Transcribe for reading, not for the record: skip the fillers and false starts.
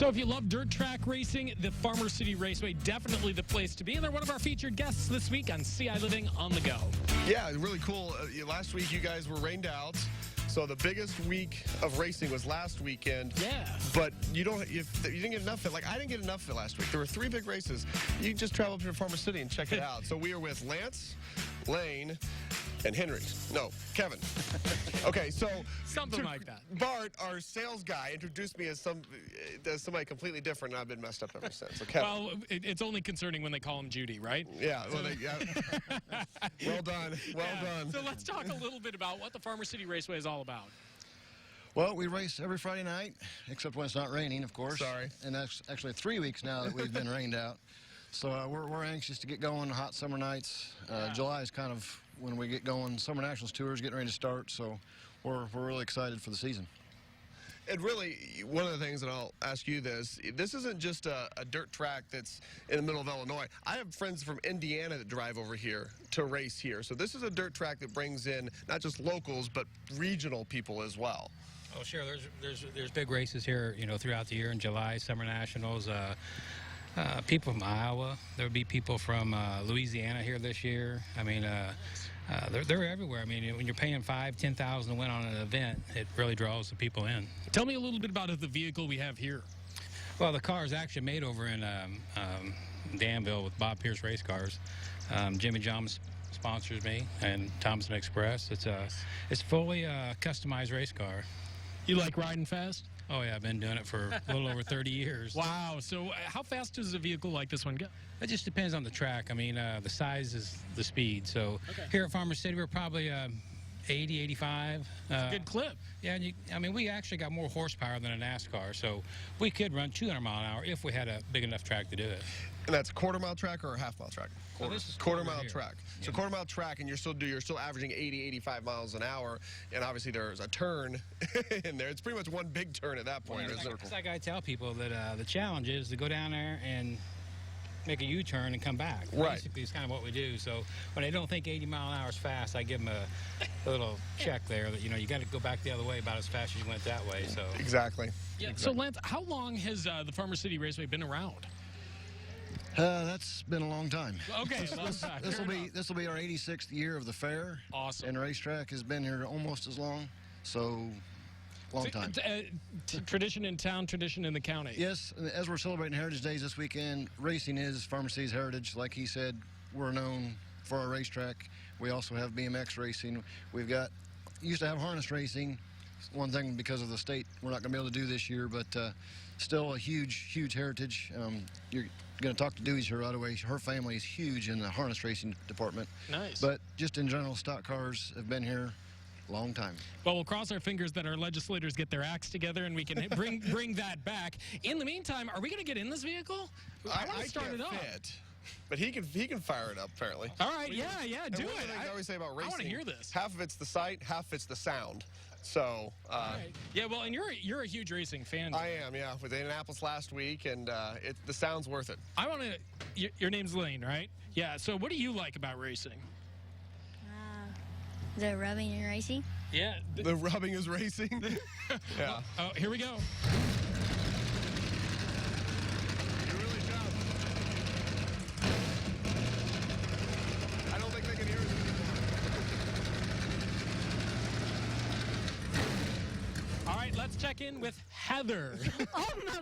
So if you love dirt track racing, the Farmer City Raceway, definitely the place to be. And they're one of our featured guests this week on CI Living on the Go. Yeah, really cool. Last week you guys were rained out. So the biggest week of racing was last weekend. Yeah. But you didn't get enough of it. Like, I didn't get enough of it last week. There were 3 big races. You can just travel up to Farmer City and check it out. So we are with Lance, Lane, and Henry. No, Kevin. Okay, so Something like that. Bart, our sales guy, introduced me as somebody completely different, and I've been messed up ever since. So Kevin. Well, it's only concerning when they call him Judy, right? Yeah. Well, well done. Well done. So let's talk a little bit about what the Farmer City Raceway is all about. Well, we race every Friday night, except when it's not raining, of course. Sorry. And that's actually 3 weeks now that we've been rained out. So we're anxious to get going. Hot summer nights. July is kind of when we get going. Summer Nationals Tour is getting ready to start, so we're really excited for the season. And really, one of the things that I'll ask you this isn't just a dirt track that's in the middle of Illinois. I have friends from Indiana that drive over here to race here. So this is a dirt track that brings in not just locals, but regional people as well. Oh, sure. There's big races here, you know, throughout the year in July, Summer Nationals. People from Iowa. There would be people from Louisiana here this year. I mean, they're everywhere. I mean, when you're paying $5,000, $10,000 to win on an event, it really draws the people in. Tell me a little bit about the vehicle we have here. Well, the car is actually made over in Danville with Bob Pierce Race Cars. Jimmy John sponsors me, and Thompson Express. It's fully customized race car. You like riding fast? Oh, yeah, I've been doing it for a little over 30 years. Wow. So how fast does a vehicle like this one go? It just depends on the track. I mean, the size is the speed. So here at Farmer City, we're probably 80, 85. Good clip. Yeah, and I mean, we actually got more horsepower than a NASCAR. So we could run 200 mile an hour if we had a big enough track to do it. And that's a quarter-mile track or a half-mile track? Quarter-mile track. Yeah. So quarter-mile track, and you're still averaging 80, 85 miles an hour, and obviously there's a turn in there. It's pretty much one big turn at that point. Well, it's like I tell people that the challenge is to go down there and make a U-turn and come back. Right. Basically, it's kind of what we do. So when they don't think 80 mile an hour is fast, I give them a little check there that, you know, you got to go back the other way about as fast as you went that way. So Exactly. Yeah. So Lance, how long has the Farmer City Raceway been around? That's been a long time. Okay. This will be our 86th year of the fair. Awesome. And racetrack has been here almost as long, so long time. Tradition in town, tradition in the county. Yes, as we're celebrating Heritage Days this weekend, racing is Farmer City's heritage. Like he said, we're known for our racetrack. We also have BMX racing. Used to have harness racing. One thing, because of the state, we're not going to be able to do this year, but still a huge heritage. You're going to talk to Dewey's here right away. Her family is huge in the harness racing department. Nice. But just in general, stock cars have been here a long time. Well, we'll cross our fingers that our legislators get their acts together and we can bring that back. In the meantime, are we going to get in this vehicle? I want to start it up. But he can fire it up, apparently. All right, yeah, do it. I always say about racing, I want to hear this. Half of it's the sight, half it's the sound. So, right. Yeah, well, and you're a huge racing fan. I am, yeah. With Indianapolis last week, and the sound's worth it. I want to. Your name's Lane, right? Yeah. So, what do you like about racing? The rubbing and racing. Yeah. The rubbing is racing. Yeah. Oh, here we go. You really jump. I don't think they can hear us anymore. All right, let's check in with Heather. Oh my